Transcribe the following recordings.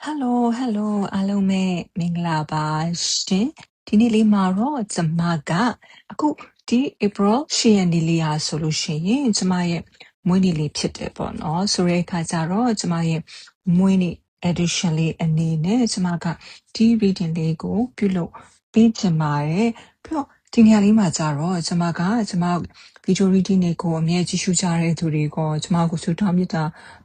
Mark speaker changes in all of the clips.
Speaker 1: Hello အားလုံးပဲမင်္ဂလာပါရှင်ဒီနေ့လေးမှာတော့ကျမကအခုဒီ April 10ရက်နေ့လေးဟာဆိုလို့ရှိရင်ကျမရဲ့မွေးနေ့လေးဖြစ်တယ်ပေါ့နော်ဆိုတဲ့အခါကျတော့ကျမရဲ့မွေးနေ့ edition လေးအနေနဲ့ကျမကဒီ reading လေးကိုပြုလုပ်ပေးချင်ပါတယ်ပြီးတော့ဒီနေရာလေးမှာကျတော့ကျမ video reading တွေကိုအမြဲကြည့်ရှုကြတဲ့သူတွေကကျမကိုဆုတောင်းမေတ္တာ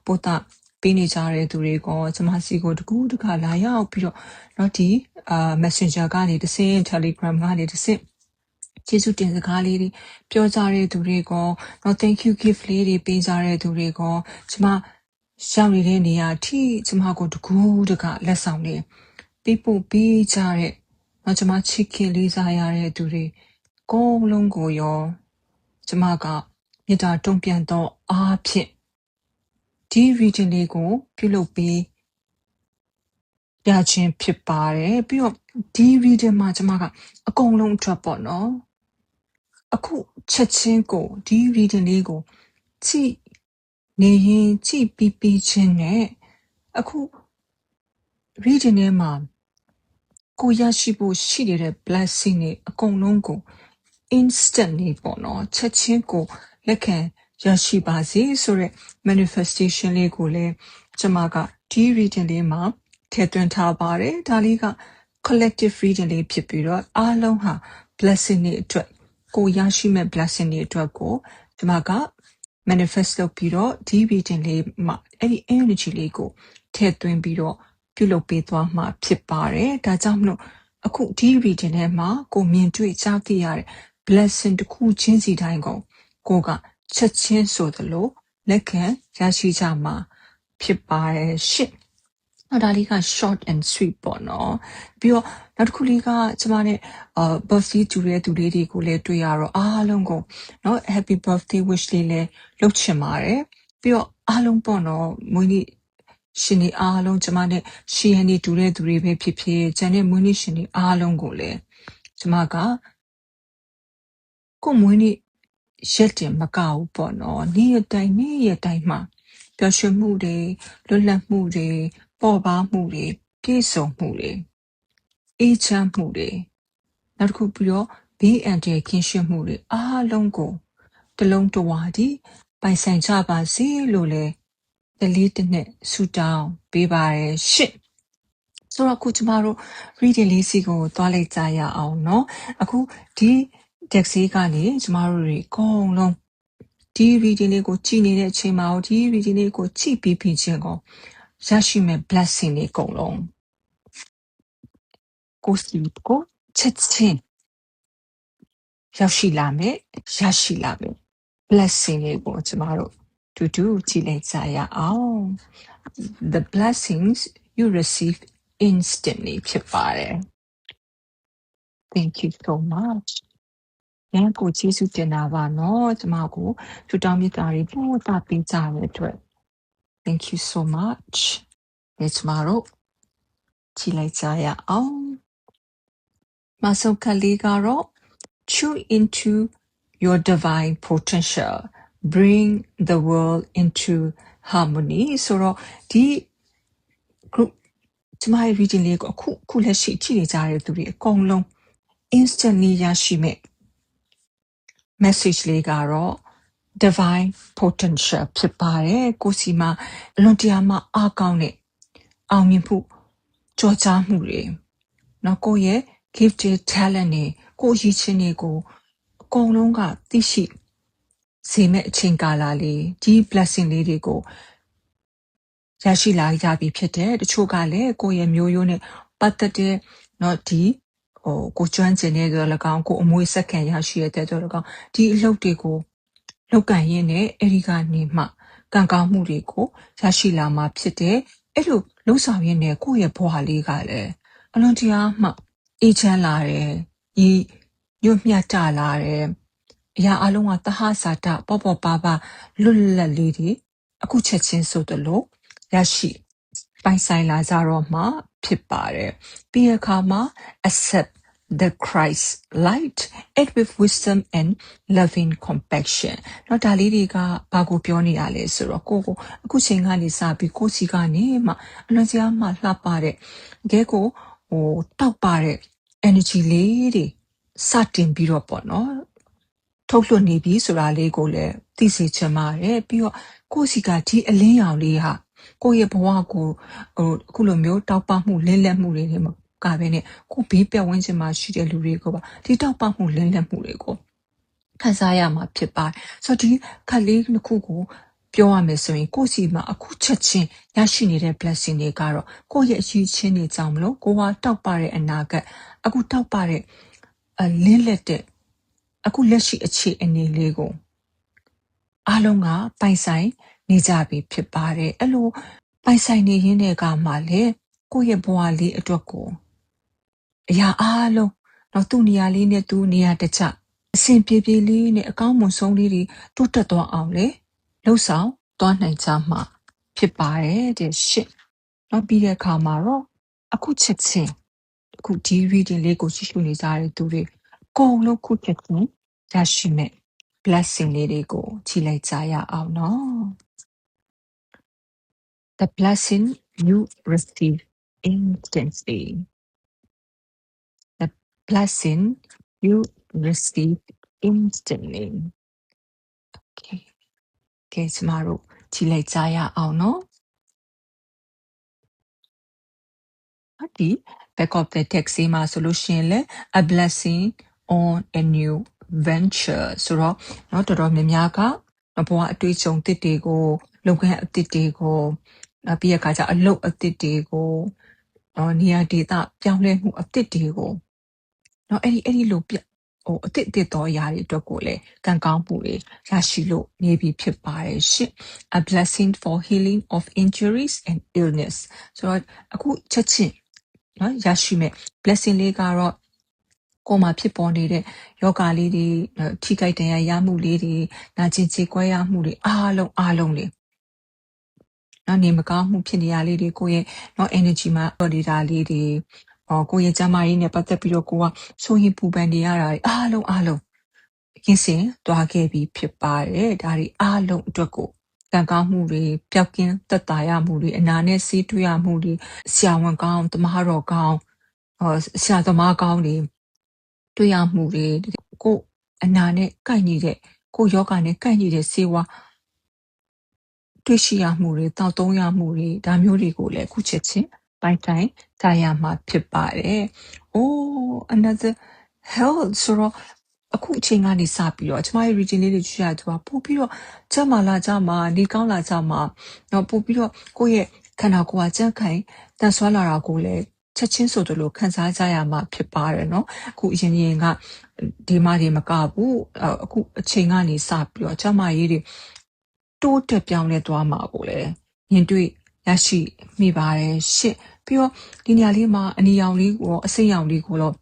Speaker 1: ပို့တာပေးနေကြတဲ့သူတွေကကျမစီကိုတကူးတခါလာရောက်ပြီးတော့เนาะဒီ Messenger ကနေတစ်ဆင့် Telegram ကနေတစ်ဆင့်ကျေးဇူးတင်စကားလေးတွေပြောကြတဲ့သူတွေကเนาะ thank you gift လေးတွေပေးကြတဲ့သူတွေကကျမရောက်နေတဲ့နေရာထိကျမကိုတကူးတခါလက်ဆောင်တွေပေးပို့ပေးကြတဲ့เนาะကျမချစ်ခင်လေးစားရတဲ့သူတွေအကုန်လုံးကိုရောကျမကမေတ္တာတုံ့ပြန်တော့အားဖြင့်ဒီ reading လေးကိုပြုလုပ်ပေးရခြင်းဖြစ်ပါတယ်ပြီးတော့ဒီ reading မှာကျမကအကုန်လုံးအတွက်ပေါ့နော်အခုချက်ချင်းကိုဒီ reading လေးကိုကြည့်နေရင်ကြည့်ပြီးချင်းနဲ့အခု reading ထဲမှာကိုရရှိဖို့ရှိနေတဲ့ blessing တွေအကုန်လုံးကို instantly ပေါ့နော်ချက်ချင်းကိုလက်ခံရရှိပါစေဆိုတဲ့ manifestation လေးကိုလည်းကျမကဒီ reading လေးမှာထည့်သွင်းထားပါတယ်ဒါလေးက collective reading လေးဖြစ်ပြီးတော့အားလုံးဟာ blessing တွေအတွက်ကိုရရှိမဲ့ blessing တွေအတွက်ကိုကျမက manifest လုပ်ပြီးတော့ဒီ reading လေးမှာအဲ့ဒီ energy လေးကိုထည့်သွင်းပြီးတော့ပြုလုပ်ပေးသွားမှာဖြစ်ပါတယ်ဒါကြောင့်မလို့အခုဒီ reading ထဲမှာကိုမြင်တွေ့ကြားသိရတဲ့ blessing တစ်ခုချင်းစီတိုင်းကိုကချက်ချင်းဆိုသလိုလက်ခံရရှိကြမှာဖြစ်ပါတယ်ရှင့်ဒါလေးက short and sweet ပေါ့နော်ပြီးတော့နောက်တစ်ခုလေးကကျမနဲ့birthday တူတဲ့သူလေးတွေကိုလည်းတွေ့ရတော့အားလုံးကိုနော် happy birthday wish လေးလည်းလုပ်ချင်ပါတယ်ပြီးတော့အားလုံးပေါ့နော်မွေးနေ့ရှင်တွေအားလုံးကျမနဲ့ရှီယန်နေတူတဲ့သူတွေပဲဖြစ်ဖြစ်ကျန်တဲ့မွေးနေ့ရှင်တွေအားလုံးကိုလည်းကျမကကိုမွေးနေ့ရက်တင်မကဘူးပေါ့နော်နေ့ရက်တိုင်းမှာပျော်ရွှင်မှုတွေလွတ်လပ်မှုတွေပေါ်ပါမှုတွေပြည့်စုံမှုတွေအေးချမ်းမှုတွေနောက်တစ်ခုပြီးတော့ဘေးအန္တရာယ်ကင်းရှင်းမှုတွေအားလုံးကိုတလုံးတဝါဒီပိုင်ဆိုင်ကြပါစေလို့လည်းတလေးတစ်နှစ်ဆုတောင်းပေးပါရရှင့်ဆိုတော့အခုကျမတို့ reading လေးစီကိုသွားလိုက်ကြရအောင်เนาะအခုဒီ text ကနေကျမတို့တွေအကုန်လုံးဒီ reading လေးကိုကြည့်နေတဲ့အချိန်မှာဒီ reading လေးကိုကြည့်ပြီးချင်းကိုရရှိမဲ့ blessing တွေအကုန်လုံးကိုစီကိုချက်ချင်းရောက်ရှိလာမယ်ရရှိလာမယ် blessing တွေကိုကျမတို့တူတူကြည့်လိုက်ကြရအောင် the blessings you receive instantly ဖြစ်ပါတယ် thank you so much ရန်ကိုကျေးဇူးတင်တာပါနော်ကျမကိုထူတောင်းမြတ်တာတွေပို့တာပေးကြတဲ့အတွက် thank you so much ကျမတို့ကြည့်လိုက်ကြရအောင်မဆုတ်ခလေးကတော့ tune into your divine potential bring the world into harmony ဆိုတော့ဒီ group ကျမရဲ့ reading လေးကိုအခုလက်ရှိကြည့်နေကြတဲ့သူတွေအကုန်လုံး instantly ရရှိမဲ့ message လေးကတော့ divine potential ဖြစ်ပါတယ်ကိုစီမှာအလွန်တရာမှအားကောင်းတဲ့အောင်မြင်မှုကြော်ကြားမှုတွေနော်ကိုရဲ့ gifted talent တွေကိုရည်ချင်းတွေကိုအကုန်လုံးကသိရှိစေမဲ့အချိန်ကာလလေးဒီ blessing လေးတွေကိုရရှိလာရပြီဖြစ်တယ်တချို့ကလည်းကိုရဲ့မျိုးရိုးနဲ့ပတ်သက်တဲ့နော်ဒီကိုကျွမ်းကျင်တဲ့ဆိုလည်းကောင်းကိုအမွေစက္ကန့်ရရှိရတဲ့ဆိုလည်းကောင်းဒီအလုပ်တွေကိုလုပ်ကန်ရင်းနဲ့အဲ့ဒီကနေမှကံကောင်းမှုတွေကိုရရှိလာမှာဖြစ်တယ်အဲ့လိုလှုပ်ဆောင်ရင်းနဲ့ကိုယ့်ရဲ့ဘဝလေးကလည်းအလွန်တရာမှအေးချမ်းလာတယ်ဒီညွတ်မြတ်တလာတယ်အရာအလုံးကတဟစာတပေါ့ပါလွတ်လပ်လေးတွေအခုချက်ချင်းဆိုသလိုရရှိပိုင်ဆိုင်လာကြတော့မှဖြစ်ပါတယ်ပြီးရခါမှာ accept the Christ light and with wisdom and loving compassion နော်ဒါလေးတွေကဘာကိုပြောနေရလဲဆိုတော့ကိုအခုချိန်ကနေစပြီးကိုစီကနေမှအလွန်စရာမှလှပတဲ့တကယ်ကိုတောက်ပတဲ့ energy လေးတွေစတင်ပြီးတော့ပေါ့နော်ထုတ်လွှတ်နေပြီဆိုတာလေးကိုလည်းသိစေချင်ပါတယ်ပြီးတော့ကိုစီကဒီအလင်းရောင်လေးဟာကိုရဲ့ဘဝကိုအခုလိုမျိုးတောက်ပမှုလင်းလက်မှုတွေနဲ့မကဘဲနဲ့ကိုဘေးပတ်ဝန်းကျင်မှာရှိတဲ့လူတွေကိုပါဒီတောက်ပမှုလင်းလက်မှုတွေကိုခံစားရမှာဖြစ်ပါတယ်ဆိုတော့ဒီခက်လေးတစ်ခုကိုပြောရမယ်ဆိုရင်ကိုစီမှာအခုချက်ချင်းရရှိနေတဲ့ blessing တွေကတော့ကိုရဲ့အရေးချင်းတွေကြောင့်မလို့ကိုကတောက်ပတဲ့အနာဂတ်အခုတောက်ပတဲ့လင်းလက်တဲ့အခုလက်ရှိအခြေအနေလေးကိုအားလုံးကပိုင်ဆိုင်နေကြပြီဖြစ်ပါတယ်အဲ့လိုပိုင်ဆိုင်နေရင်းတဲ့ကမှလည်းကိုယ့်ရဲ့ဘဝလေးအတွက်ကိုအရာအားလုံးတော့သူ့နေရာလေးနဲ့သူ့နေရာတခြားအဆင်ပြေပြေလေးနဲ့အကောင်းမွန်ဆုံးလေးတွေတိုးတက်သွားအောင်လေလှုပ်ဆောင်သွားနိုင်ကြမှာဖြစ်ပါတယ်တဲ့ရှစ်နောက်ပြီးတဲ့အခါမှာတော့အခုချက်ချင်းအခုဒီ reading လေးကိုကြည့်ရှုနေကြတဲ့သူတွေအကုန်လုံးခုချက်ချင်းရရှိမဲ့ blessing လေးတွေကိုကြည့်လိုက်ကြရအောင်နော် The blessing you receive instantly The blessing you receive instantly Okay ကဲကျမတို့ကြည့်လိုက်ကြရအောင်နော်ဒီ back of the text မှာဆိုလို့ရှိရင်လေ a blessing on a new venture ဆိုတော့เนาะတော်တော်များများကဘဝအတွေ့အကြုံအသစ်တွေကိုလုပ်ငန်းအသစ်တွေကိုပြီးရခါကျအလုပ်အသစ်တွေကိုနေရာဒေသပြောင်းလဲမှုအသစ်တွေကိုเนาะအဲ့ဒီလိုအသစ်တော်အရာတွေအတွက်ကိုလည်းကံကောင်းမှုတွေရရှိလို့နေပြီဖြစ်ပါတယ်ရှင့် a blessing for healing of injuries and illness ဆိုတော့အခုချက်ချင်းနော်ရရှိမဲ့ blessing လေးကတော့ကိုယ်မှာဖြစ်ပေါ်နေတဲ့ယောဂလေးတွေထိခိုက်ဒဏ်ရာရမှုလေးတွေနာကျင်ကြေကွဲရမှုတွေအားလုံးတွေနော်နေမကောင်းမှုဖြစ်နေရလေးတွေကိုယ့်ရဲ့နော် energy မှာပေါ်နေတာလေးတွေကိုယ့်ရဲ့ကျန်းမာရေးနဲ့ပတ်သက်ပြီးတော့ကိုကဆိုရင်ပူပန်နေရတာအားလုံးကင်းစင်သွားခဲ့ပြီးဖြစ်ပါတယ်ဒါတွေအားလုံးအတွက်ကိုကံကောင်းမှုတွေပျောက်ကင်းသက်သာရမှုတွေအနာနဲ့ဆေးတွေ့ရမှုတွေဆရာဝန်ကောင်းတမတော်ကောင်းဆရာသမားကောင်းတွေတွေ့ရမှုတွေကိုအနာနဲ့ကိုက်ညီတဲ့ကိုယောဂနဲ့ကိုက်ညီတဲ့ဆေးဝါးတွေ့ရှိရမှုတွေတောက်သုံးရမှုတွေဒါမျိုးတွေကိုလည်းအခုချက်ချင်းပိုင်တိုင်ထားရမှာဖြစ်ပါတယ်။ another health ဆိုတော့အခုအချိန်ကနေစပြီးတော့ကျမရဲ့ region လေးတွေကြည့်ရတော့ပို့ပြီးတော့ကျမလာကြမှာနေကောင်းလာကြမှာတော့ပို့ပြီးတော့ကိုယ့်ရဲ့ခန္ဓာကိုယ်ကကြံ့ခိုင်တန်ဆွမ်းလာတာကိုလည်းချက်ချင်းဆိုသလိုခံစားကြရမှာဖြစ်ပါတယ်နော်အခုအရင်ကဒီမမကဘူးအခုအချိန်ကနေစပြီးတော့ကျမရေးတွေတိုးတက်ပြောင်းလဲသွားမှာကိုလည်းမြင်တွေ့ရရှိမိပါတယ်ရှင့်ပြီးတော့ဒီနေရာလေးမှာအနီရောင်လေးကိုအစိမ်းရောင်လေးကိုတော့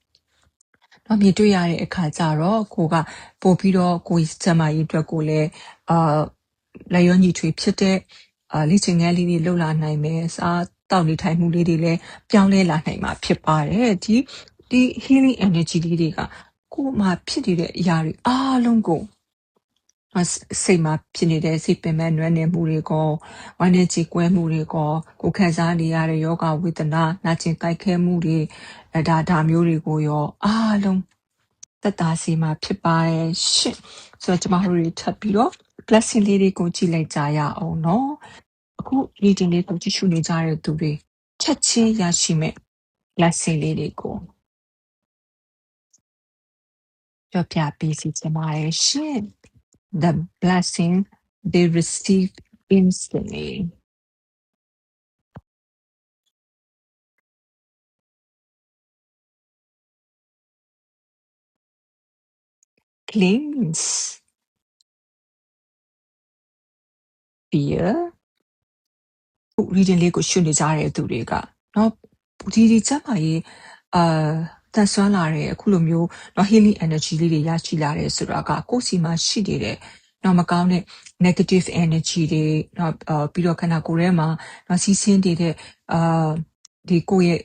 Speaker 1: တော့မြင်တွေ့ရတဲ့အခါကျတော့ကိုကပို့ပြီးတော့ကိုယ်ကျမရေးအတွက်ကိုလည်းလက်ရောညီထွေဖြစ်တဲ့လေ့ကျင့်ခန်းလေးတွေလုပ်လာနိုင်မယ်စားတောက်နေထိုင်မှုလေးတွေလည်းပြောင်းလဲလာနိုင်မှာဖြစ်ပါတယ်ဒီ healing energy လေးတွေကကိုယ်မှာဖြစ်နေတဲ့အရာတွေအားလုံးကိုစိတ်မှာဖြစ်နေတဲ့စိတ်ပင်ပန်းနွမ်းနယ်မှုတွေကိုဝမ်းနည်းကြေကွဲမှုတွေကိုကိုခံစားနေရတဲ့ယောဂဝေဒနာနာကျင်ကြိုက်ခဲမှုတွေဒါမျိုးတွေကိုရောအားလုံးသက်သာစေမှာဖြစ်ပါတယ်ရှင့်ဆိုတော့ကျမတို့တွေထပ်ပြီးတော့ blessing လေးတွေကိုကြည့်လိုက်ကြရအောင်နော်အခု reading လေးကိုကြည့်ရှုနေကြတဲ့သူတွေချက်ချင်းရရှိမဲ့ blessing လေးတွေကိုပြောပြပေးစီချင်ပါတယ်ရှင့် the blessing they receive instantly. Cleanse fear. reading လေးကိုရှုနေကြတဲ့သူတွေကနော်ဒီစက်မှာရေးတန်ဆွမ်းလာတဲ့အခုလိုမျိုးနော် healing energy လေးတွေရရှိလာတဲ့ဆိုတာကကိုယ်စီမှာရှိနေတဲ့နော်မကောင်းတဲ့ negative energy တွေနော်ပြီးတော့ခန္ဓာကိုယ်ထဲမှာနော်စီးဆင်းနေတဲ့ဒီကိုယ့်ရဲ့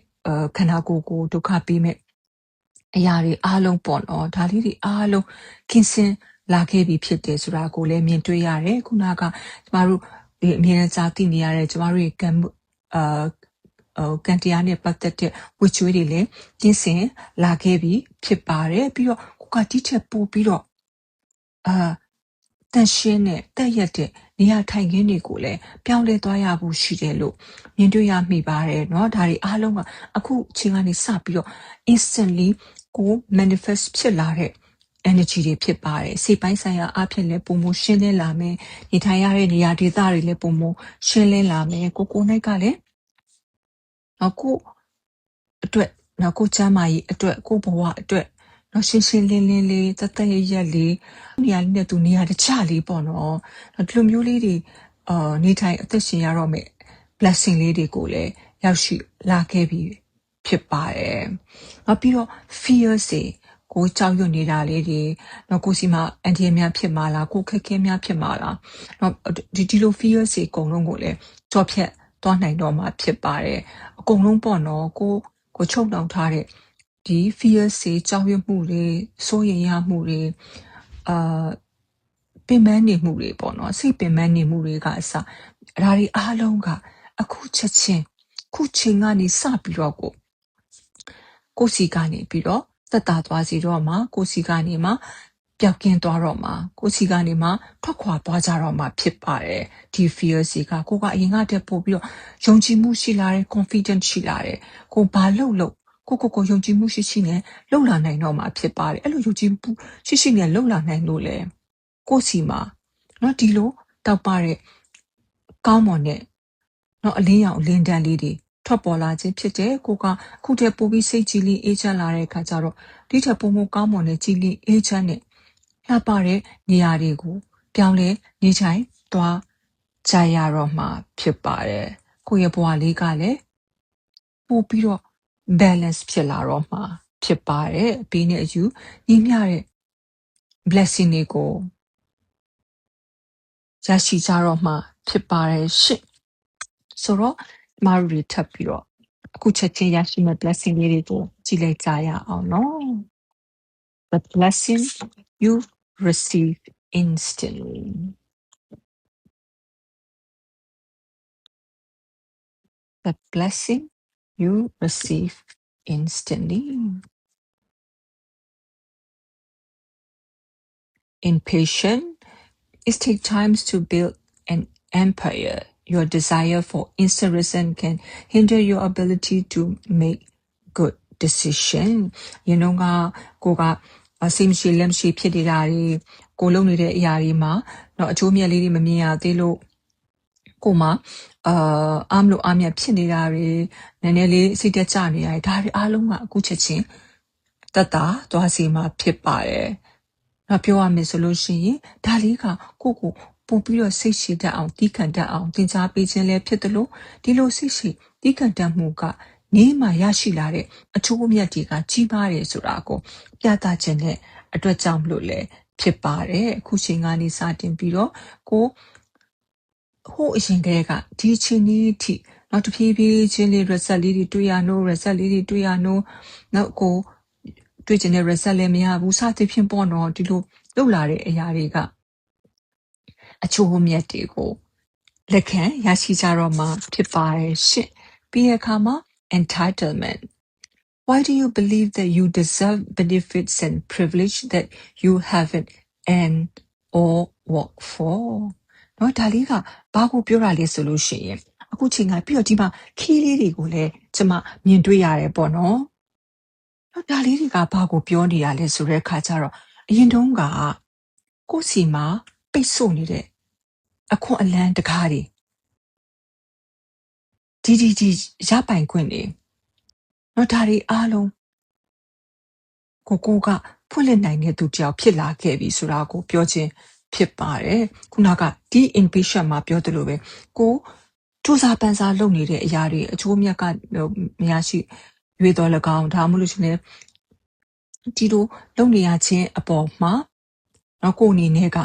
Speaker 1: ခန္ဓာကိုယ်ကိုဒုက္ခပေးမဲ့ အရာတွေအားလုံးပေါ့နော်ဒါလေးတွေအားလုံးကင်းစင်လာခဲ့ပြီဖြစ်တယ်ဆိုတာကိုလည်းမြင်တွေ့ရတယ်ခုနကကျမတို့ဒီအမြဲတမ်းကြားသိနေရတဲ့ကျမတို့ရဲ့ကံကန်တရားနဲ့ပတ်သက်တဲ့ဝိကျွေးတွေလည်းကင်းစင်လာခဲ့ပြီဖြစ်ပါတယ်ပြီးတော့ကိုကတိချက်ပို့ပြီးတော့တန်ရှင်းတဲ့တက်ရက်တဲ့နေရာထိုင်ခင်းတွေကိုလည်းပြောင်းလဲသွားရဖို့ရှိတယ်လို့မြင်တွေ့ရမိပါတယ်เนาะဒါတွေအားလုံးကအခုချိန်ကနေစပြီးတော့ instantly ကို manifest ဖြစ်လာတဲ့ energy တွေဖြစ်ပါတယ်စိတ်ပိုင်းဆိုင်ရာအဖြစ်လည်းပုံမရှင်းလင်းလာမယ်နေထိုင်ရတဲ့နေရာဒေသတွေလည်းပုံမရှင်းလင်းလာမယ်ကိုနိုင်ကလည်းအခုအတွက်နောက်ကိုချမ်းမာရေးအတွက်ကိုဘဝအတွက်နော်ရှင်းရှင်းလင်းလင်းလေးတသက်ရရက်လေးနေရာလေးနဲ့သူနေရာတခြားလေးပေါ့နော်ဒီလိုမျိုးလေးတွေနေထိုင်အသက်ရှင်ရတော့မယ် blessing လေးတွေကိုလည်းရောက်ရှိလာခဲ့ပြီဖြစ်ပါတယ်နောက်ပြီးတော့ fear စေကိုကြောက်ရွံ့နေတာလေးတွေနော်ကိုစီမှာအန်တီများဖြစ်မှာလားကိုခက်ခဲများဖြစ်မှာလားနော်ဒီလို fear စေအကုန်လုံးကိုလည်းကြော့ဖြတ်သွားနိုင်တော့မှာဖြစ်ပါတယ်အကုန်လုံးပေါ့နော်ကိုချုပ်နှောင်ထားတဲ့ဒီ fear စေကြောက်ရွံ့မှုတွေစိုးရိမ်ရမှုတွေပင်ပန်းနေမှုတွေပေါ့နော်စိတ်ပင်ပန်းနေမှုတွေကအစဒါတွေအားလုံးကအခုချက်ချင်းခုချိန်ကနေစပြီးတော့ကိုစီကနေပြီးတော့သက်သာသွားစီတော့မှကိုစီကနေမှပျောက်ကင်းသွားတော့မှကိုစီကနေမှထွက်ခွာသွားကြတော့မှဖြစ်ပါတယ်ဒီ fear စီကကိုကအရင်ကတည်းပို့ပြီးတော့ယုံကြည်မှုရှိလာတယ် confidence ရှိလာတယ်ကိုဘာလုပ်ကိုယုံကြည်မှုရှိနဲ့လှုပ်လာနိုင်တော့မှဖြစ်ပါတယ်အဲ့လိုယုံကြည်မှုရှိနဲ့လှုပ်လာနိုင်လို့လေကိုစီမှာနော်ဒီလိုတောက်ပတဲ့ကောင်းမွန်တဲ့နော်အလင်းရောင်အလင်းတန်းလေးတွေထွက်ပေါ်လာခြင်းဖြစ်တယ်ကိုကခုတည်းပို့ပြီးစိတ်ကြည်လင်အေးချမ်းလာတဲ့အခါကျတော့ဒီထက်ပိုမိုကောင်းမွန်တဲ့ကြည်လင်အေးချမ်းတဲ့လှပတဲ့နေရာတွေကိုပြောင်းလဲနေထိုင်သွားကြရတော့မှဖြစ်ပါတယ်ကိုရဲ့ဘဝလေးကလည်းပို့ပြီးတော့ balance ဖြစ်လာတော့မှဖြစ်ပါတယ်အပေးနဲ့အယူညီမျှတဲ့ blessing တွေကိုရရှိကြတော့မှဖြစ်ပါတယ်ရှင့်ဆိုတော့မာရူတွေထပ်ပြီးတော့အခုချက်ချင်းရရှိမဲ့ blessing လေးတွေကိုကြည့်လိုက်ကြရအောင်နော် The blessing you receive instantly The blessing you receive instantly Impatient It takes time to build an empire. Your desire for instant result can hinder your ability to make good decision. You know ကိုကစိတ်မရှိလက်မရှိဖြစ်နေတာတွေကိုလုံးနေတဲ့အရာတွေမှာတော့အချိုးမြက်လေးတွေမမြင်ရသေးလို့ကိုမှအားမလို့အားမြတ်ဖြစ်နေတာတွေနည်းနည်းလေးစိတ်တက်ကြနေရတယ်ဒါတွေအားလုံးကအခုချက်ချင်းတက်တာသွားစီမှာဖြစ်ပါတယ်နော်ပြောရမယ်ဆိုလို့ရှိရင်ဒါလေးကကိုပို့ပြီးတော့စိတ်ရှိတတ်အောင်တီးခံတတ်အောင်သင်ကြားပေးခြင်းလည်းဖြစ်တယ်လို့ဒီလိုစိတ်ရှိတီးခံတတ်မှုကနေမှရရှိလာတဲ့အချိုးအမြတ်တွေကကြီးပါတယ်ဆိုတာကိုပြသခြင်းနဲ့အတွက်ကြောင့်မလို့လည်းဖြစ်ပါတယ်အခုချိန်ကနေစတင်ပြီးတော့ကိုဟိုအရင်ကတည်းကဒီအချိန်นี้အထိနောက်တစ်ဖြည်းဖြည်းချင်းလေး result လေးတွေတွေ့ရနိုး result လေးတွေတွေ့ရနိုးနောက်ကိုတွေ့ကျင်တဲ့ result လည်းမရဘူးစသဖြင့်ပေါ့နော်ဒီလိုလုပ်လာတဲ့အရာတွေကအချိုးမြတ်တွေကိုလက်ခံရရှိကြတော့မှဖြစ်ပါတယ်ရှင့်ပြီးတဲ့အခါမှာ entitlement Why do you believe that you deserve benefits and privilege that you haven't earned or worked for? နော်ဒါလေးကဘာကိုပြောတာလဲဆိုလို့ရှိရင်အခုချိန်ကပြီးတော့ဒီမှာခီးလေးတွေကိုလည်းကျမမြင်တွေ့ရတယ်ပေါ့နော်နော်ဒါလေးတွေကဘာကိုပြောနေရလဲဆိုတဲ့အခါကျတော့အရင်တုန်းကကိုယ့်စီမှာပိတ်ဆို့နေတဲ့အခွင့်အလမ်းတကားတွေဒီရပိုင်ခွင့်တွေနော်ဒါတွေအားလုံးကိုကဖွင့်လှစ်နိုင်တဲ့သူတယောက်ဖြစ်လာခဲ့ပြီဆိုတာကိုပြောခြင်းဖြစ်ပါတယ်ခုနကဒီ impatient မှာပြောသလိုပဲကိုစူးစမ်းပန်းစားလုပ်နေတဲ့အရာတွေအချိုးမြတ်ကမရရှိရွေတော်၎င်းဒါမှမဟုတ်ရှင်ဒီလိုလုပ်နေရခြင်းအပေါ်မှာနော်ကိုအနေနဲ့က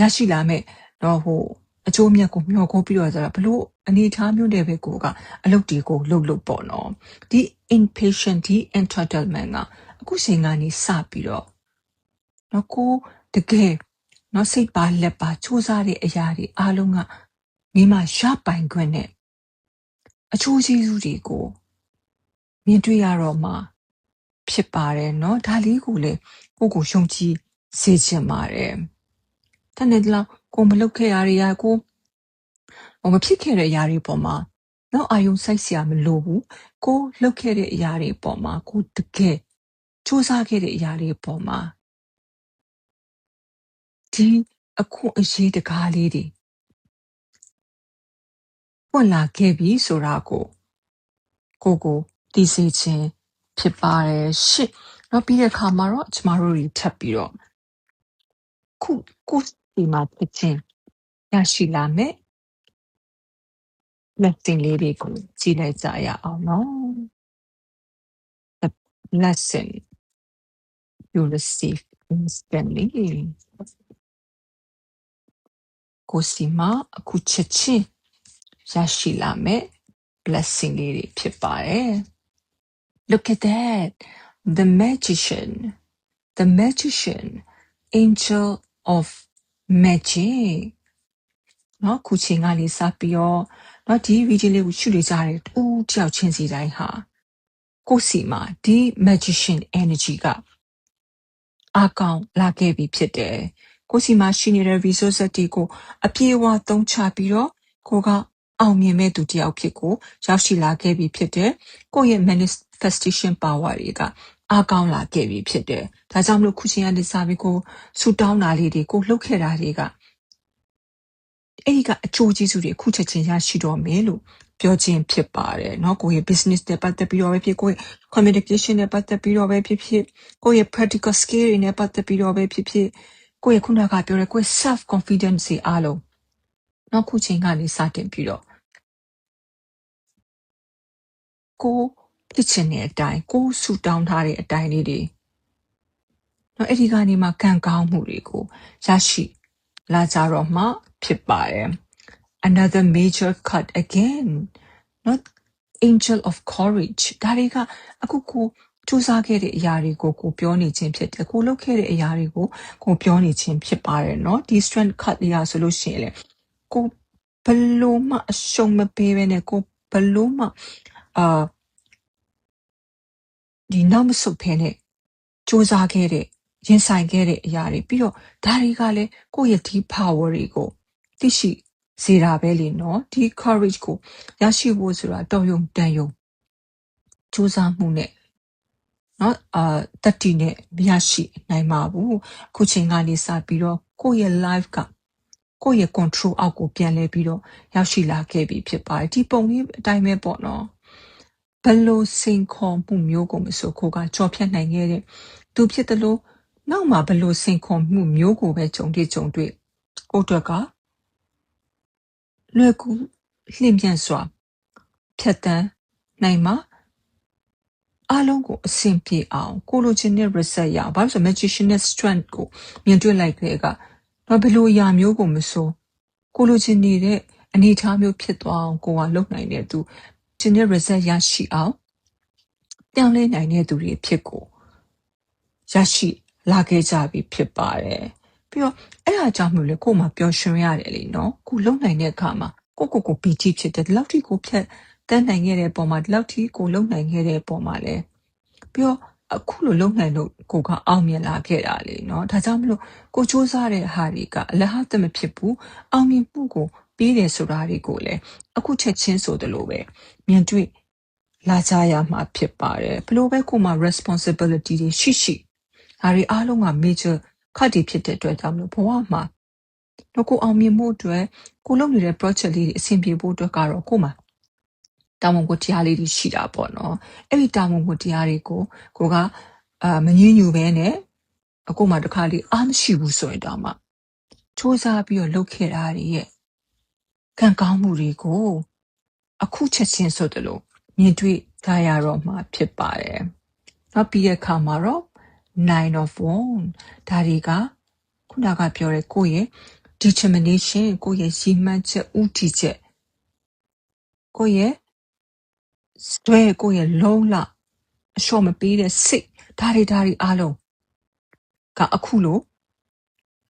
Speaker 1: ရရှိလာမဲ့တော့ဟိုအချိုးမြတ်ကိုမျှော်ကိုပြီးတော့ဆိုတော့ဘလို့ အနေထားမျိုးတွေပဲကိုကအလုပ်တွေကိုလှုပ်လို့ပေါ့နော်ဒီ impatient ဒီ entitlement ကအခုချိန်ကနေစပြီးတော့နော်ကိုတကယ်နော်စိတ်ပါလက်ပါစူးစားတဲ့အရာတွေအားလုံးကမိမရပိုင်ခွင့်နဲ့အချိုးကျေးဇူးတွေကိုမြင်တွေ့ရတော့မှဖြစ်ပါတယ်နော်ဒါလေးကိုလေကိုယုံကြည်စေချင်ပါတယ်တနေ့လောက်ကိုမလုပ်ခဲ့ရရကိုမဖြစ်ခဲ့တဲ့အရာတွေပေါ်မှာနော်အာယုံစိုက်เสียမလိုဘူးကိုလုပ်ခဲ့တဲ့အရာတွေပေါ်မှာကိုတကယ်စူးစမ်းခဲ့တဲ့အရာတွေပေါ်မှာဒီအခုအရေးတကားလေးတွေပွင့်လာခဲ့ပြီဆိုတာကိုသိစေခြင်းဖြစ်ပါတယ်ရှစ်နောက်ပြီးတဲ့အခါမှာတော့ကျမတို့တွေထပ်ပြီးတော့ခုဒီမှာဖြစ်ခြင်းရရှိလာမယ် blessing လေးတွေကိုကြည့်လိုက်ကြရအောင်နော် the blessing you receive instantly ကိုစီမှာအခုချက်ချင်းရရှိလာမယ် blessing လေးတွေဖြစ်ပါတယ် look at that the magician angel of magic နော်ခုချိန်ကနေစပြီးတော့နော်ဒီဗီဒီယိုလေးကိုရှုနေကြတဲ့တူတယောက်ချင်းစီတိုင်းဟာကိုစီမှာဒီ magician energy ကအားကောင်းလာခဲ့ပြီဖြစ်တယ်ကိုစီမှာရှိနေတဲ့ resource တွေကိုအပြည့်အဝသုံးချပြီးတော့ကိုကအောင်မြင်မဲ့သူတယောက်ဖြစ်ကိုရောက်ရှိလာခဲ့ပြီဖြစ်တယ်ကိုရဲ့ manifestation power တွေကအားကောင်းလာခဲ့ပြီဖြစ်တယ်ဒါကြောင့်မလို့ခုချိန်ကနေစပြီးကိုဆူတောင်းတာလေးတွေကိုလှုပ်ခဲ့တာတွေကအဲ့ဒီကအကျိုးကျေးဇူးတွေအခုချက်ချင်းရရှိတော့မယ်လို့ပြောခြင်းဖြစ်ပါတယ်เนาะကိုယ့်ရဲ့ business နဲ့ပတ်သက်ပြီးတော့ပဲဖြစ်ကိုယ့်ရဲ့ communication နဲ့ပတ်သက်ပြီးတော့ပဲဖြစ်ကိုယ့်ရဲ့ practical skill တွေနဲ့ပတ်သက်ပြီးတော့ပဲဖြစ်ကိုယ့်ရဲ့ခုနကပြောတဲ့ကိုယ့် self confidence တွေအားလုံးเนาะခုချိန်ကနေစတင်ပြီးတော့ကိုဖြစ်ချင်တဲ့အတိုင်းကိုဆူတောင်းထားတဲ့အတိုင်းလေးတွေเนาะအဲ့ဒီကနေမှကံကောင်းမှုတွေကိုရရှိလာကြတော့မှဖြစ်ပါတယ် another major cut again not angel of courage ဒါတွေကအခုကိုစူးစမ်းခဲ့တဲ့အရာတွေကိုပြောနေခြင်းဖြစ်တယ်ကိုလုပ်ခဲ့တဲ့အရာတွေကိုပြောနေခြင်းဖြစ်ပါတယ်เนาะဒီ strength cut တွေဆိုလို့ရှိရင်လေကိုဘလို့မှအရှုံးမပေးဘဲနဲ့ကိုဘလို့မှဒီနောက်မဆုတ်ဖဲနဲ့စူးစမ်းခဲ့တဲ့ရင်ဆိုင်ခဲ့တဲ့အရာတွေပြီးတော့ဒါတွေကလည်းကိုယ့်ရဲ့ဒီ power တွေကိုသိရှိစေတာပဲလေနော်ဒီ courage ကိုရရှိဖို့ဆိုတာတော်ရုံတန်ရုံစူးစမ်းမှုနဲ့နော်တတိနဲ့မရရှိနိုင်ပါဘူးခုချိန်ကနေစပြီးတော့ကိုယ့်ရဲ့ life ကကိုယ့်ရဲ့ control အောက်ကိုပြန်လဲပြီးတော့ရောက်ရှိလာခဲ့ပြီဖြစ်ပါတယ်ဒီပုံလေးအတိုင်းပဲပေါ့နော်ဘလို့စိန်ခေါ်မှုမျိုးကိုမဆိုကိုကကြော်ဖြတ်နိုင်ခဲ့တဲ့သူဖြစ်တယ်လို့နောက်မှာဘလို့စိန်ခေါ်မှုမျိုးကိုပဲကြုံတွေ့ကိုအတွက်ကလွယ်ကူလျင်မြန်စွာဖြတ်တန်းနိုင်မှာအားလုံးကိုအဆင်ပြေအောင်ကိုလိုချင်တဲ့ result ရအောင်ဘာလို့ဆို magician နဲ့ strength ကိုမြင်တွေ့လိုက်တဲ့ကတော့ဘလို့အရာမျိုးကိုမဆိုကိုလိုချင်နေတဲ့အနေအထားမျိုးဖြစ်သွားအောင်ကိုကလုပ်နိုင်တဲ့သူချင်တဲ့ result ရရှိအောင်ပြောင်းလဲနိုင်တဲ့သူတွေဖြစ်ကိုရရှိလာခဲ့ကြပြီဖြစ်ပါတယ်ပြီးတော့အဲ့ဒါကြောင့်မို့လဲကို့မှာပျော်ရွှင်ရတယ်လေနော်ကိုလုံနိုင်တဲ့အခါမှာကိုပီတိဖြစ်တယ်ဒီလောက်ထိကိုဖြတ်တန်းနိုင်ခဲ့တဲ့ပုံမှာဒီလောက်ထိကိုလုံနိုင်ခဲ့တဲ့ပုံမှာလဲပြီးတော့အခုလိုလုံနိုင်လို့ကိုကအောင်မြင်လာခဲ့တာလေနော်ဒါကြောင့်မလို့ကိုစူးစမ်းတဲ့ဟာတွေကအလဟတ်မဖြစ်ဘူးအောင်မြင်မှုကိုပြီးတယ်ဆိုတာတွေကိုလည်းအခုချက်ချင်းဆိုသလိုပဲမြင်တွေ့လာကြရမှာဖြစ်ပါတယ်ဘလို့ပဲကိုမှ responsibility တွေရှိဒါတွေအားလုံးက major ခတ်တီဖြစ်တဲ့အတွက်ကြောင့်မလို့ဘဝမှာတော့ကိုအောင်မြင်မှုအတွက်ကိုလုပ်နေတဲ့ project လေးတွေအဆင်ပြေဖို့အတွက်ကတော့ကိုမှတာဝန်ကိုတရားလေးတွေရှိတာပေါ့နော်အဲ့ဒီတာဝန်ကိုတရားတွေကိုကိုကမငြင်းညူပဲနဲ့အခုမှတခါလေးအားမရှိဘူးဆိုရင်တော့မှစူးစမ်းပြီးတော့လုပ်ခဲ့တာတွေရဲ့ကံကောင်းမှုတွေကိုအခုချက်ချင်းဆိုတယ်လို့မြင်တွေ့ကြရတော့မှဖြစ်ပါတယ်နောက်ပြီးတဲ့အခါမှာတော့ nine of wands ဒါတွေကခုနကပြောတဲ့ကိုယ့်ရဲ့ determination ကိုယ့်ရဲ့ရည်မှန်းချက်ဦးတည်ချက် ကိုယ့်ရဲ့ဆွဲကိုယ့်ရဲ့လုံးလအလျှော့မပေးတဲ့စိတ်ဒါတွေအားလုံးကအခုလို့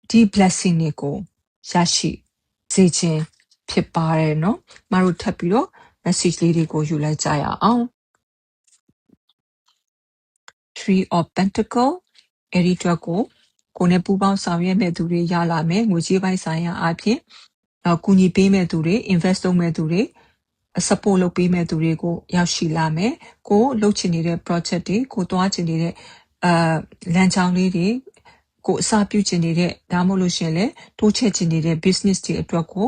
Speaker 1: ဒီ blessing တွေကိုရရှိစေခြင်းဖြစ်ပါတယ်เนาะမတို့ထပ်ပြီးတော့ message လေးတွေကိုယူလိုက်ကြရအောင် Three of Pentacle အဲ့ဒီအတွက်ကိုနဲ့ပူပေါင်းဆောင်ရွက်မဲ့သူတွေရလာမယ်ငွေကြေးပိုင်းဆိုင်ရာအပြင်ကူညီပေးမဲ့သူတွေ invest လုပ်မဲ့သူတွေsupport လုပ်ပေးမဲ့သူတွေကိုရောက်ရှိလာမယ်ကိုလုပ်ချင်နေတဲ့ project တွေကိုသွားချင်နေတဲ့လမ်းကြောင်းလေးတွေကိုအစပြုချင်နေတဲ့ဒါမှမဟုတ်လို့ရှင်လေတိုးချဲ့ချင်နေတဲ့ business တွေအတွက်ကို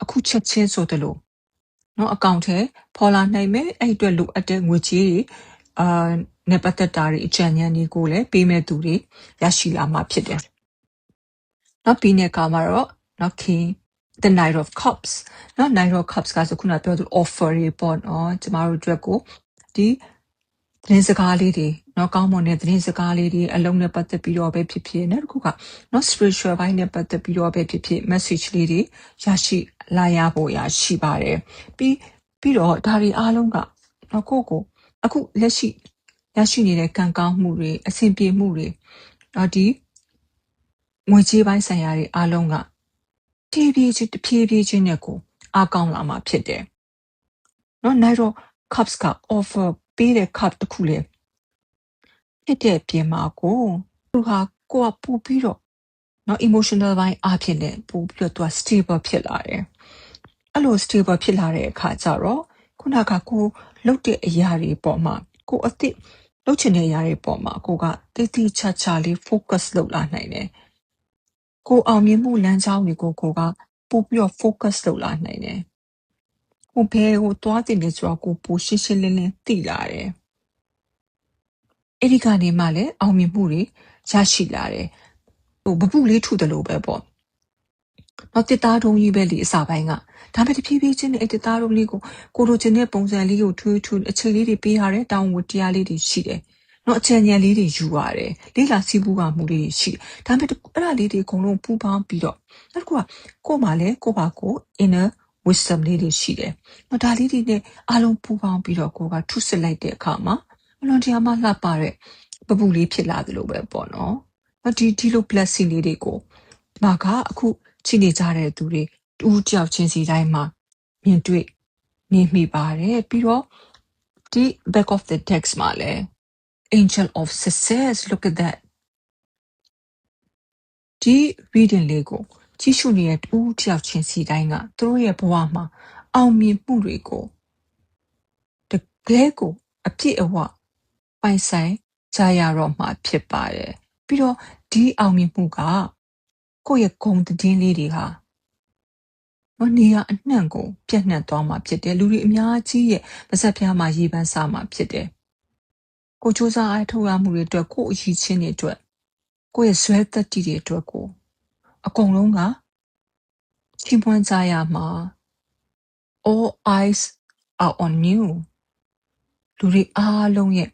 Speaker 1: အခုချက်ချင်းဆိုတယ်လို့เนาะအကောင့်ထဲပေါ်လာနိုင်မယ်အဲ့အတွက်လိုအပ်တဲ့ငွေကြေးတွေနဲ့ပတ်သက်တာတွေအကြံဉာဏ်တွေကိုလည်းပေးမဲ့သူတွေရရှိလာမှာဖြစ်တယ်။နောက်ပြီးတဲ့အခါမှာတော့နောက် the Knight of Cups နော် Knight of Cups ကဆိုခုနပြောသူ offer တွေပေါ့နော်ကျမတို့အတွက်ကိုဒီသတင်းစကားလေးတွေနော်ကောင်းမွန်တဲ့သတင်းစကားလေးတွေအလုံးနဲ့ပတ်သက်ပြီးတော့ပဲဖြစ်ဖြစ်နောက်တစ်ခုကနော် spiritual ဘိုင်းနဲ့ပတ်သက်ပြီးတော့ပဲဖြစ်ဖြစ် message လေးတွေရရှိလာရဖို့ရရှိပါတယ်ပြီးတော့ဒါတွေအားလုံးကနော်ကိုအခုလက်ရှိရရှိနေတဲ့ကံကောင်းမှုတွေအဆင်ပြေမှုတွေဒီငွေကြေးပိုင်းဆိုင်ရာတွေအားလုံးကတဖြည်းဖြည်းချင်းနဲ့ကိုအားကောင်းလာမှာဖြစ်တယ်။နော် Knight of Cups က offer ပေးတဲ့ cup တစ်ခုလေဖြစ်တဲ့ပြင်မှာကိုသူဟာကိုကပူပြီးတော့နော် emotional ဘိုင်းအားဖြင့်လည်းပူပြီးတော့သူက stable ဖြစ်လာတယ်။အဲ့လို stable ဖြစ်လာတဲ့အခါကျတော့ခုနကကိုလှုပ်တဲ့အရာတွေပေါ်မှာကိုအစ်လှုပ်ချင်တဲ့အရာတွေပေါ်မှာကိုကတိတိကျကျလေး focus လုပ်လာနိုင်တယ်။ကိုအောင်မြင်မှုလမ်းကြောင်းတွေကိုကပို့ပြီးတော့ focus လုပ်လာနိုင်တယ်။ကိုဘယ်ကိုသွားတင်နေဆိုတော့ကိုပိုရှင်းရှင်းလင်းလင်းသိလာတယ်။အဲ့ဒီကနေမှလည်းအောင်မြင်မှုတွေရရှိလာတယ်။ဘပုလေးထုတယ်လို့ပဲပေါ့။နော်တစ်သားတုံးကြီးပဲလေအစာပိုင်းကဒါပေမဲ့တဖြည်းဖြည်းချင်းနဲ့အဲ့တစ်သားတုံးလေးကိုလိုချင်တဲ့ပုံစံလေးကိုထွေးအချိန်လေးတွေပေးရတယ်တောင်းဝတရားလေးတွေရှိတယ်။နော်အချမ်းဉာဏ်လေးတွေယူရတယ်လေးလာစီးပူးကမှုလေးတွေရှိတယ်ဒါပေမဲ့အဲ့ဒါလေးတွေအကုန်လုံးပူပေါင်းပြီးတော့နောက်တစ်ခုကကို့မှာလည်းကိုပါကို inner wisdom လေးတွေရှိတယ်နော်ဒါလေးတွေနဲ့အားလုံးပူပေါင်းပြီးတော့ကိုကထုစစ်လိုက်တဲ့အခါမှာအလွန်တရာမှလှပတဲ့ပပူလေးဖြစ်လာသလိုပဲပေါ့နော်ဒီလို blessing လေးတွေကိုမာကအခုချိနေကြတဲ့သူတွေတူးကြောက်ချင်းစီတိုင်းမှာမြင်တွေ့နေမိပါတယ်ပြီးတော့ဒီ back of the text မှာလည်း angel of success look at that ဒီ reading လေးကိုကြည့်ရှုနေတဲ့တူးကြောက်ချင်းစီတိုင်းကသူတို့ရဲ့ဘဝမှာအောင်မြင်မှုတွေကိုတကယ်ကိုအပြည့်အဝပိုင်ဆိုင်ကြရတော့မှာဖြစ်ပါတယ်ပြီးတော့ဒီအောင်မြင်မှုကကိုယ့်ရဲ့ဂုဏ်သတင်းလေးတွေဟာနေရာအနှံ့ကိုပြန့်နှံ့သွားမှာဖြစ်တယ်လူတွေအများကြီးရဲ့ပါးစပ်ဖျားမှာရေပန်းစားမှာဖြစ်တယ်ကိုစူးစမ်းအားထုတ်ရမှုတွေအတွက်ကိုအရေးချင်းတွေအတွက်ကိုယ့်ရဲ့ဇွဲသက်တည်တွေအတွက်ကိုအကုန်လုံးကချီးမွမ်းကြရမှာ all eyes are on you လူတွေအားလုံးရဲ့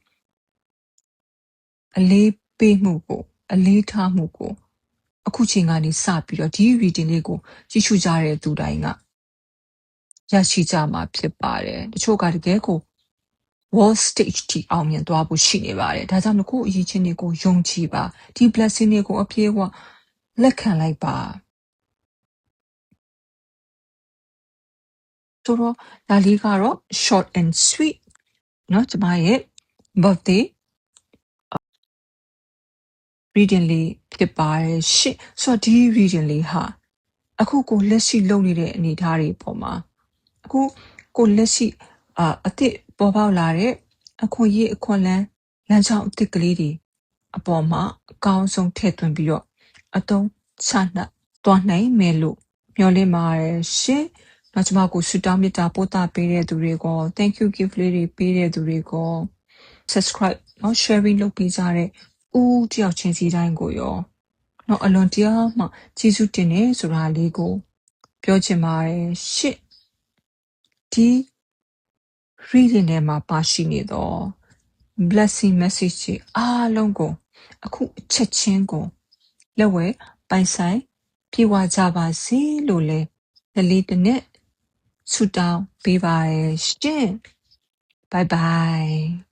Speaker 1: အလေးပေးမှုကိုအလေးထားမှုကိုအခုချိန်ကနေစပြီးတော့ဒီ reading လေးကိုကြည့်ရှုကြတဲ့သူတိုင်းကရရှိကြမှာဖြစ်ပါတယ်တချို့ကတကယ်ကို world stage ထိအောင်မြင်သွားဖို့ရှိနေပါတယ်ဒါကြောင့်ကိုယ့်အရေးချင်းတွေကိုယုံကြည်ပါဒီ blessing တွေကိုအပြည့်အဝလက်ခံလိုက်ပါဆိုတော့ဒါလေးကတော့ short and sweet เนาะကျမရဲ့ birthday reading လေးဖြစ်ပါတယ်ရှင့်ဆိုတော့ဒီ reading လေးဟာအခုကိုလက်ရှိလုပ်နေတဲ့အနေအထားတွေပေါ်မှာအခုကိုလက်ရှိအစ်စ်ပေါ်ပေါက်လာတဲ့အခွင့်အရေးအခွင့်လမ်းလမ်းကြောင်းအစ်စ်ကလေးတွေအပေါ်မှာအကောင်းဆုံးထည့်သွင်းပြီးတော့အသုံးချနှံ့သွားနိုင်မယ်လို့မျှော်လင့်ပါတယ်ရှင်နောက်ကျမကိုဆုတောင်းမေတ္တာပို့သပေးတဲ့သူတွေကို thank you gift လေးတွေပေးတဲ့သူတွေကို subscribe နော် sharing လုပ်ပေးကြတဲ့ဦးတယောက်ချင်းစီတိုင်းကိုရောနော်အလွန်တရာမှကျေးဇူးတင်နေဆိုတာလေးကိုပြောချင်ပါတယ်ရှစ်ဒီ reading ထဲမှာပါရှိနေတော့ blessing message တွေအားလုံးကိုအခုအချက်ချင်းကိုလက်ဝဲပိုင်ဆိုင်ပြေဝကြပါစေလို့လေလေးတစ်နဲ့ ဆုတောင်းပေးပါတယ်ရှင် bye bye